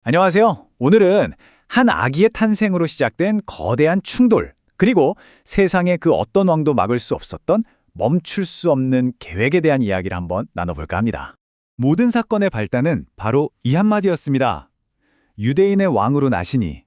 안녕하세요. 오늘은 한 아기의 탄생으로 시작된 거대한 충돌, 그리고 세상의 그 어떤 왕도 막을 수 없었던 멈출 수 없는 계획에 대한 이야기를 한번 나눠볼까 합니다. 모든 사건의 발단은 바로 이 한마디였습니다. 유대인의 왕으로 나시니.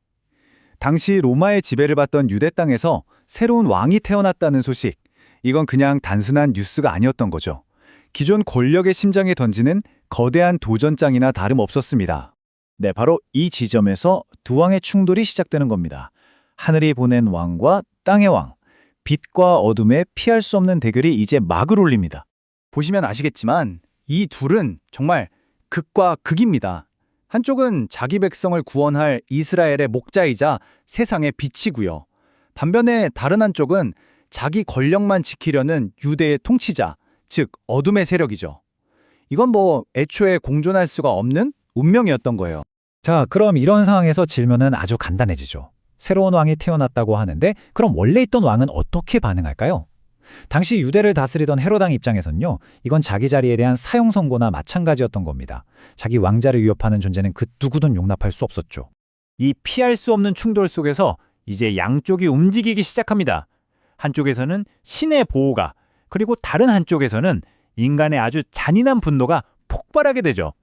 당시 로마의 지배를 받던 유대 땅에서 새로운 왕이 태어났다는 소식, 이건 그냥 단순한 뉴스가 아니었던 거죠. 기존 권력의 심장에 던지는 거대한 도전장이나 다름없었습니다. 네, 바로 이 지점에서 두 왕의 충돌이 시작되는 겁니다. 하늘이 보낸 왕과 땅의 왕, 빛과 어둠의 피할 수 없는 대결이 이제 막을 올립니다. 보시면 아시겠지만 이 둘은 정말 극과 극입니다. 한쪽은 자기 백성을 구원할 이스라엘의 목자이자 세상의 빛이고요. 반면에 다른 한쪽은 자기 권력만 지키려는 유대의 통치자, 즉 어둠의 세력이죠. 이건 애초에 공존할 수가 없는 운명이었던 거예요. 자, 그럼 이런 상황에서 질문은 아주 간단해지죠. 새로운 왕이 태어났다고 하는데 그럼 원래 있던 왕은 어떻게 반응할까요? 당시 유대를 다스리던 헤롯 왕 입장에선요, 이건 자기 자리에 대한 사형 선고나 마찬가지였던 겁니다. 자기 왕자를 위협하는 존재는 그 누구든 용납할 수 없었죠. 이 피할 수 없는 충돌 속에서 이제 양쪽이 움직이기 시작합니다. 한쪽에서는 신의 보호가, 그리고 다른 한쪽에서는 인간의 아주 잔인한 분노가 폭발하게 되죠.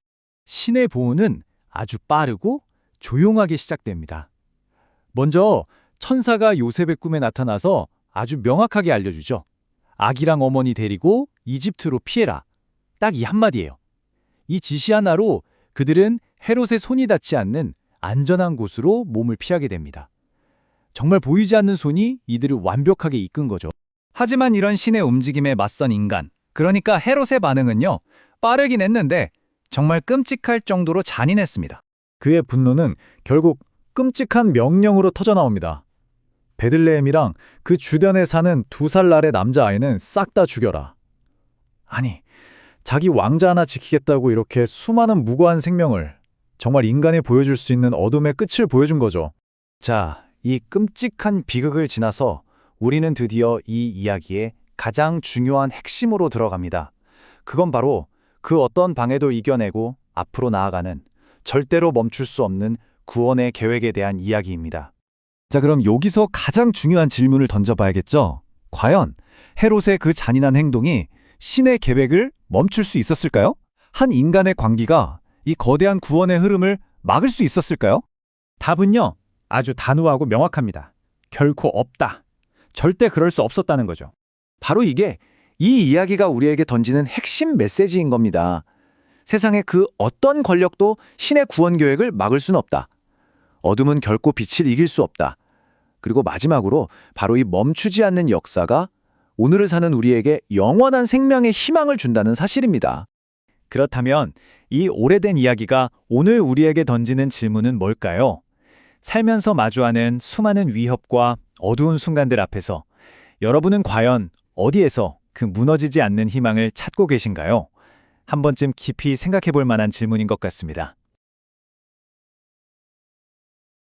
신의 보호는 아주 빠르고 조용하게 시작됩니다. 먼저 천사가 요셉의 꿈에 나타나서 아주 명확하게 알려주죠. 아기랑 어머니 데리고 이집트로 피해라. 딱 이 한마디예요. 이 지시 하나로 그들은 헤롯의 손이 닿지 않는 안전한 곳으로 몸을 피하게 됩니다. 정말 보이지 않는 손이 이들을 완벽하게 이끈 거죠. 하지만 이런 신의 움직임에 맞선 인간, 그러니까 헤롯의 반응은요, 빠르긴 했는데 정말 끔찍할 정도로 잔인했습니다. 그의 분노는 결국 끔찍한 명령으로 터져나옵니다. 베들레헴이랑 그 주변에 사는 2살 아래 남자아이는 싹 다 죽여라. 아니, 자기 왕자 하나 지키겠다고 이렇게 수많은 무고한 생명을, 정말 인간이 보여줄 수 있는 어둠의 끝을 보여준 거죠. 자, 이 끔찍한 비극을 지나서 우리는 드디어 이 이야기의 가장 중요한 핵심으로 들어갑니다. 그건 바로 그 어떤 방해도 이겨내고 앞으로 나아가는 절대로 멈출 수 없는 구원의 계획에 대한 이야기입니다. 자, 그럼 여기서 가장 중요한 질문을 던져봐야겠죠? 과연 헤롯의 그 잔인한 행동이 신의 계획을 멈출 수 있었을까요? 한 인간의 광기가 이 거대한 구원의 흐름을 막을 수 있었을까요? 답은요, 아주 단호하고 명확합니다. 결코 없다. 절대 그럴 수 없었다는 거죠. 바로 이게 이 이야기가 우리에게 던지는 핵심 메시지인 겁니다. 세상의 그 어떤 권력도 신의 구원 계획을 막을 수는 없다. 어둠은 결코 빛을 이길 수 없다. 그리고 마지막으로 바로 이 멈추지 않는 역사가 오늘을 사는 우리에게 영원한 생명의 희망을 준다는 사실입니다. 그렇다면 이 오래된 이야기가 오늘 우리에게 던지는 질문은 뭘까요? 살면서 마주하는 수많은 위협과 어두운 순간들 앞에서 여러분은 과연 어디에서 그 무너지지 않는 희망을 찾고 계신가요? 한 번쯤 깊이 생각해 볼 만한 질문인 것 같습니다.